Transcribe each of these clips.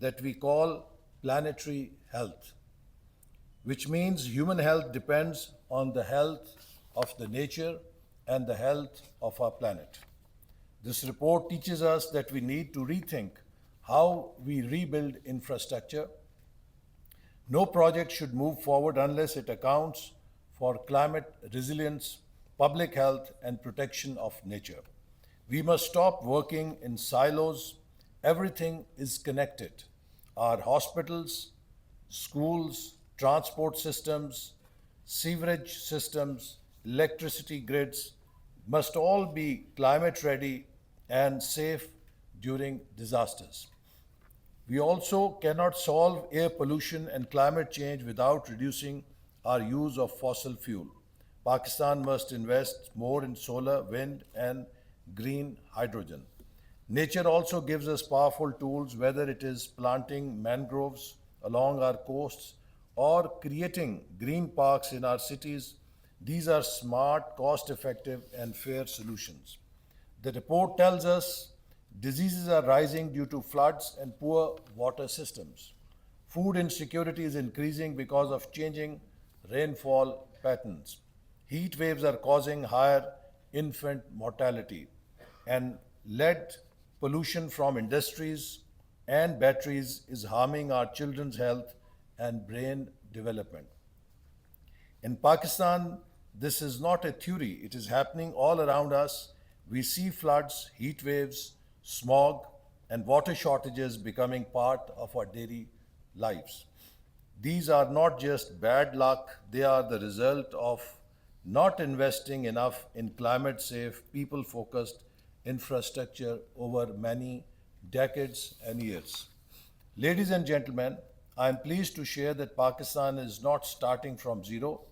that we call planetary health, which means human health depends on the health of the nature and the health of our planet. This report teaches us that we need to rethink how we rebuild infrastructure. No project should move forward unless it accounts for climate resilience, public health, and protection of nature. We must stop working in silos. Everything is connected. Our hospitals, schools, transport systems, sewerage systems, electricity grids must all be climate ready and safe during disasters. We also cannot solve air pollution and climate change without reducing our use of fossil fuel. Pakistan must invest more in solar, wind, and green hydrogen. Nature also gives us powerful tools, whether it is planting mangroves along our coasts or creating green parks in our cities. These are smart, cost-effective, and fair solutions. The report tells us diseases are rising due to floods and poor water systems. Food insecurity is increasing because of changing rainfall patterns. Heat waves are causing higher infant mortality, and lead pollution from industries and batteries is harming our children's health and brain development. In Pakistan, this is not a theory, it is happening all around us. We see floods, heat waves, smog, and water shortages becoming part of our daily lives. These are not just bad luck, they are the result of not investing enough in climate safe, people focused infrastructure over many decades and years. Ladies and gentlemen, I am pleased to share that Pakistan is not starting from zero.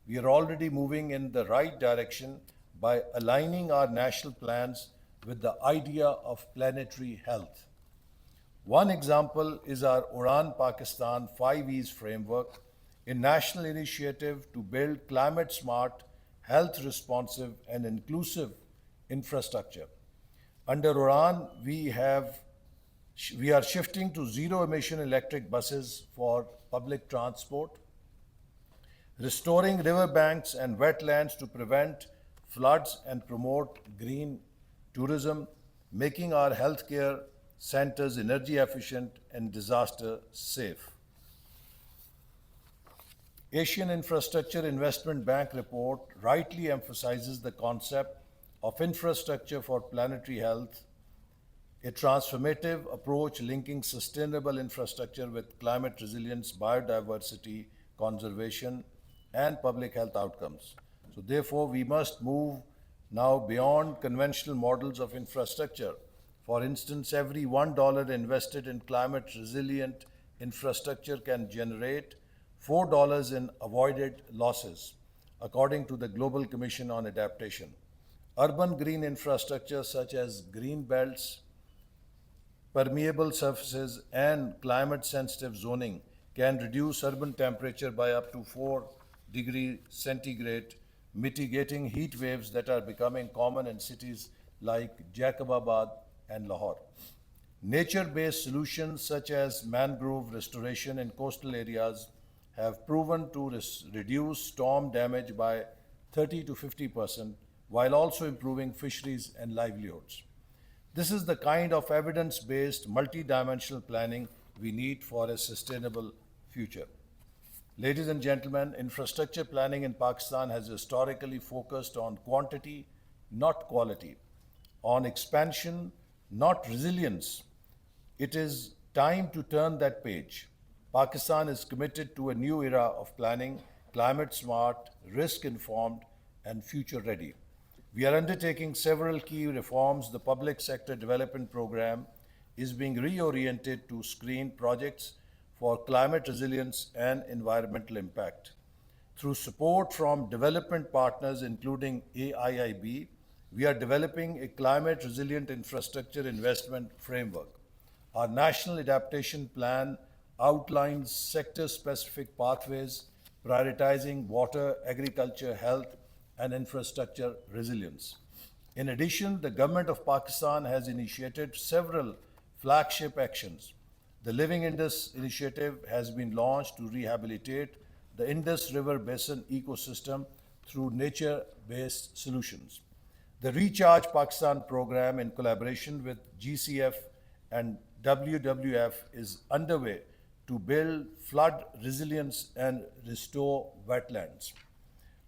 We are already moving in the right direction by aligning our national plans with the idea of planetary health. One example is our Udan Pakistan 5Es framework, a national initiative to build climate smart, health responsive, and inclusive infrastructure. Under Udan, we are shifting to zero emission electric buses for public transport, restoring riverbanks and wetlands to prevent floods and promote green tourism, making our healthcare centers energy efficient and disaster safe. Asian Infrastructure Investment Bank report rightly emphasizes the concept of infrastructure for planetary health, a transformative approach linking sustainable infrastructure with climate resilience, biodiversity, conservation, and public health outcomes. So therefore, we must move now beyond conventional models of infrastructure. For instance, every $1 invested in climate resilient infrastructure can generate $4 in avoided losses, according to the Global Commission on Adaptation. Urban green infrastructure such as green belts, permeable surfaces, and climate sensitive zoning can reduce urban temperature by up to 4 degrees centigrade, mitigating heat waves that are becoming common in cities like Jacobabad and Lahore. Nature-based solutions such as mangrove restoration in coastal areas have proven to reduce storm damage by 30 to 50%, while also improving fisheries and livelihoods. This is the kind of evidence-based, multi-dimensional planning we need for a sustainable future. Ladies and gentlemen, infrastructure planning in Pakistan has historically focused on quantity, not quality, on expansion, not resilience. It is time to turn that page. Pakistan is committed to a new era of planning, climate smart, risk informed, and future ready. We are undertaking several key reforms. The public sector development program is being reoriented to screen projects for climate resilience and environmental impact. Through support from development partners, including AIIB, we are developing a climate resilient infrastructure investment framework. Our national adaptation plan outlines sector-specific pathways, prioritizing water, agriculture, health, and infrastructure resilience. In addition, the government of Pakistan has initiated several flagship actions. The Living Indus initiative has been launched to rehabilitate the Indus River Basin ecosystem through nature-based solutions. The Recharge Pakistan program, in collaboration with GCF and WWF, is underway to build flood resilience and restore wetlands.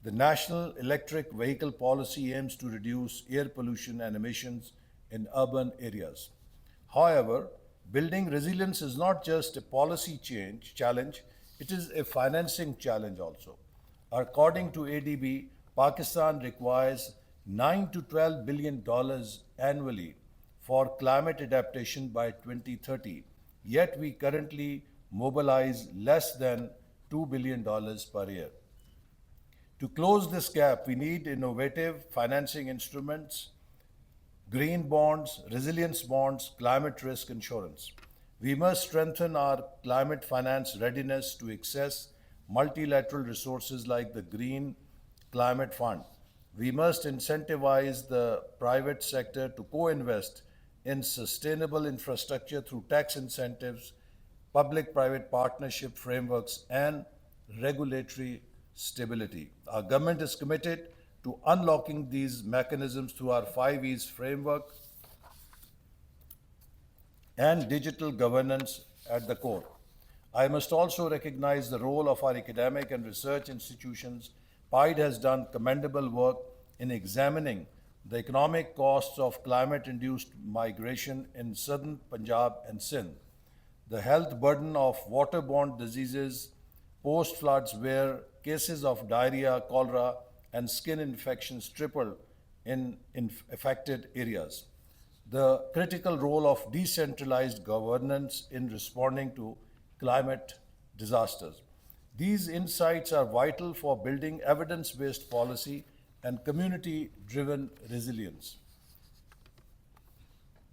The National Electric Vehicle Policy aims to reduce air pollution and emissions in urban areas. However, building resilience is not just a policy challenge, it is a financing challenge also. According to ADB, Pakistan requires $9 to $12 billion annually for climate adaptation by 2030, yet we currently mobilize less than $2 billion per year. To close this gap, we need innovative financing instruments, green bonds, resilience bonds, climate risk insurance. We must strengthen our climate finance readiness to access multilateral resources like the Green Climate Fund. We must incentivize the private sector to co-invest in sustainable infrastructure through tax incentives, public-private partnership frameworks, and regulatory stability. Our government is committed to unlocking these mechanisms through our 5Es framework and digital governance at the core. I must also recognize the role of our academic and research institutions. PIDE has done commendable work in examining the economic costs of climate-induced migration in southern Punjab and Sindh, the health burden of waterborne diseases post-floods, where cases of diarrhea, cholera, and skin infections tripled in affected areas, the critical role of decentralized governance in responding to climate disasters. These insights are vital for building evidence-based policy and community-driven resilience.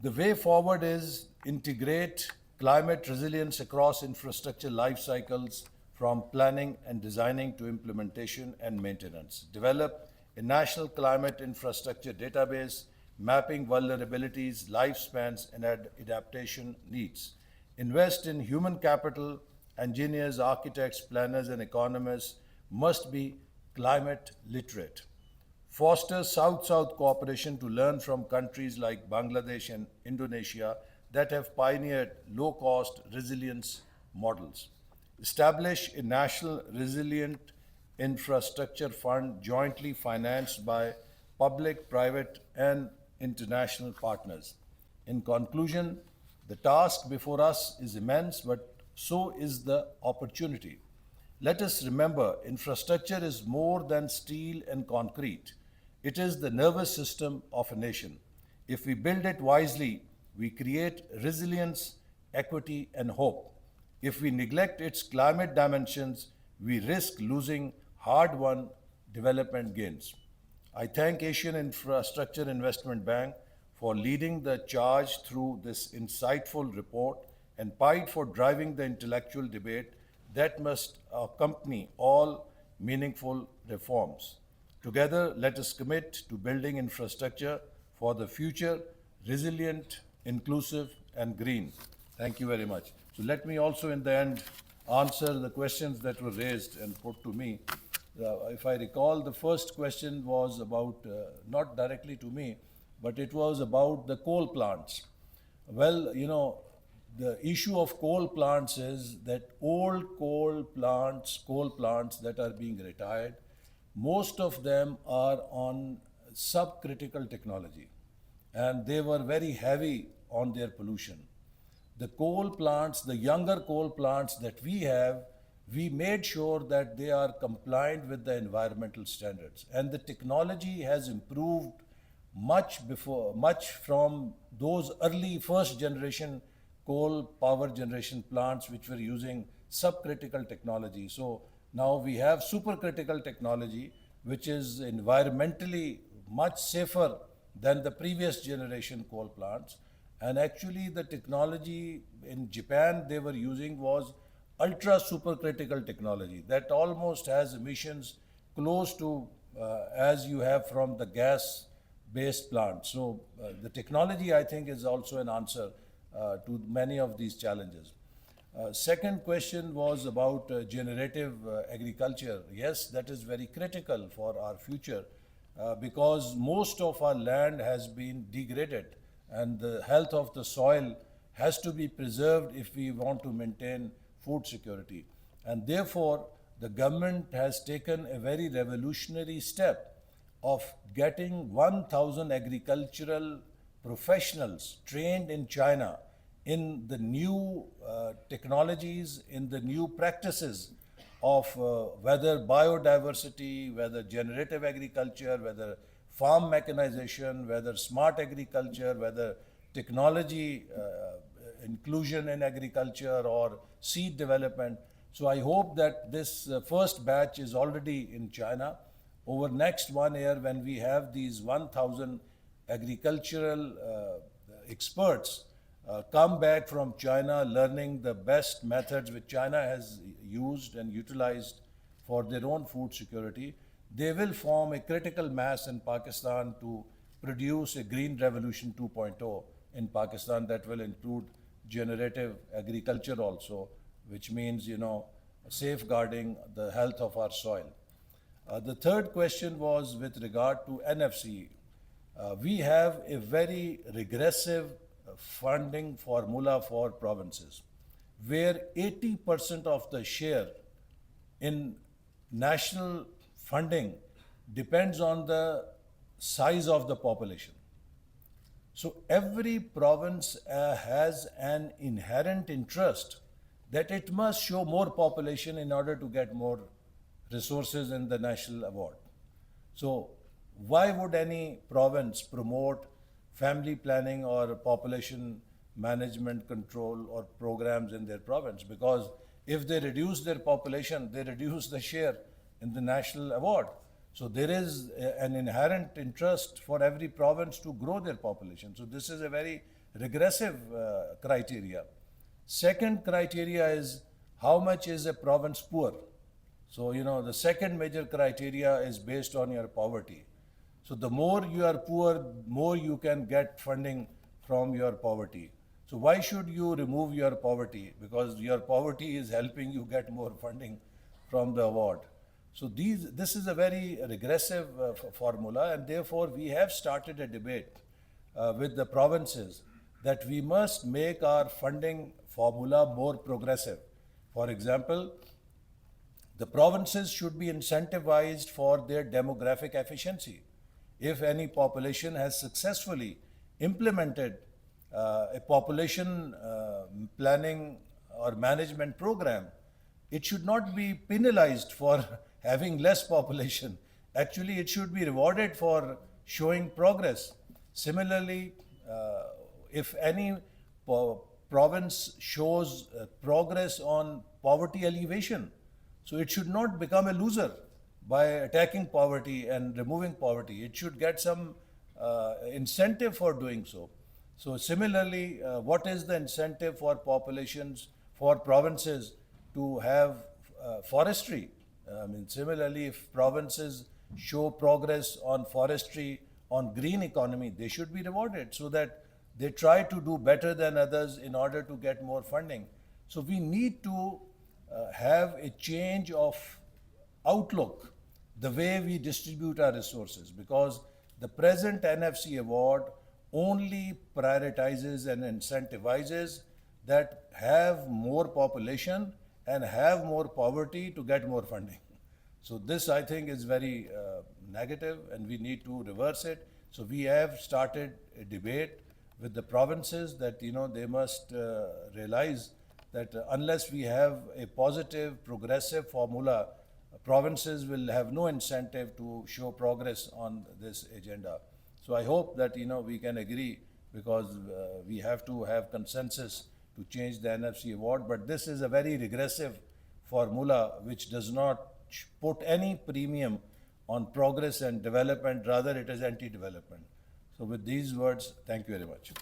The way forward is integrate climate resilience across infrastructure life cycles, from planning and designing to implementation and maintenance. Develop a national climate infrastructure database mapping vulnerabilities, lifespans, and adaptation needs. Invest in human capital. Engineers, architects, planners, and economists must be climate literate. Foster South-South cooperation to learn from countries like Bangladesh and Indonesia that have pioneered low-cost resilience models. Establish a national resilient infrastructure fund jointly financed by public, private, and international partners. In conclusion, the task before us is immense, but so is the opportunity. Let us remember, infrastructure is more than steel and concrete. It is the nervous system of a nation. If we build it wisely, we create resilience, equity, and hope. If we neglect its climate dimensions, we risk losing hard-won development gains. I thank Asian Infrastructure Investment Bank for leading the charge through this insightful report, and PIDE for driving the intellectual debate that must accompany all meaningful reforms. Together, let us commit to building infrastructure for the future, resilient, inclusive, and green. Thank you very much. So let me also, in the end, answer the questions that were raised and put to me. If I recall, the first question was about, not directly to me, but it was about the coal plants. Well, the issue of coal plants is that old coal plants that are being retired, most of them are on subcritical technology, and they were very heavy on their pollution. The coal plants, the younger coal plants that we have, we made sure that they are compliant with the environmental standards. And the technology has improved much from those early first generation coal power generation plants which were using subcritical technology. So now we have supercritical technology, which is environmentally much safer than the previous generation coal plants. And actually the technology in Japan they were using was ultra supercritical technology that almost has emissions close to as you have from the gas-based plants. So the technology, I think, is also an answer to many of these challenges. Second question was about generative agriculture. Yes, that is very critical for our future because most of our land has been degraded and the health of the soil has to be preserved if we want to maintain food security. And therefore, the government has taken a very revolutionary step of getting 1,000 agricultural professionals trained in China in the new technologies, in the new practices of whether biodiversity, whether generative agriculture, whether farm mechanization, whether smart agriculture, whether technology inclusion in agriculture or seed development. So I hope that this first batch is already in China. Over next 1 year, when we have these 1,000 agricultural experts come back from China learning the best methods which China has used and utilized for their own food security, they will form a critical mass in Pakistan to produce a green revolution 2.0 in Pakistan that will include generative agriculture also, which means, safeguarding the health of our soil. The third question was with regard to NFC. We have a very regressive funding formula for provinces, where 80% of the share in national funding depends on the size of the population. So every province has an inherent interest that it must show more population in order to get more resources in the national award. So why would any province promote family planning or population management control or programs in their province? Because if they reduce their population, they reduce the share in the national award. So there is an inherent interest for every province to grow their population. So this is a very regressive criteria. Second criteria is how much is a province poor. So, the second major criteria is based on your poverty. So the more you are poor, more you can get funding from your poverty. So why should you remove your poverty? Because your poverty is helping you get more funding from the award. So this is a very regressive formula, and therefore we have started a debate with the provinces that we must make our funding formula more progressive. For example, the provinces should be incentivized for their demographic efficiency. If any population has successfully implemented a population planning or management program, it should not be penalized for having less population. Actually, it should be rewarded for showing progress. Similarly, if any province shows progress on poverty alleviation, so it should not become a loser by attacking poverty and removing poverty. It should get some incentive for doing so. So similarly, what is the incentive for populations, for provinces to have forestry? Similarly, if provinces show progress on forestry, on green economy, they should be rewarded so that they try to do better than others in order to get more funding. So we need to have a change of outlook, the way we distribute our resources, because the present NFC award only prioritizes and incentivizes that have more population and have more poverty to get more funding. So this, I think, is very negative, and we need to reverse it. So we have started a debate with the provinces that they must realize that unless we have a positive, progressive formula, provinces will have no incentive to show progress on this agenda. So I hope that we can agree, because we have to have consensus to change the NFC award. But this is a very regressive formula which does not put any premium on progress and development. Rather, it is anti-development. So with these words, thank you very much.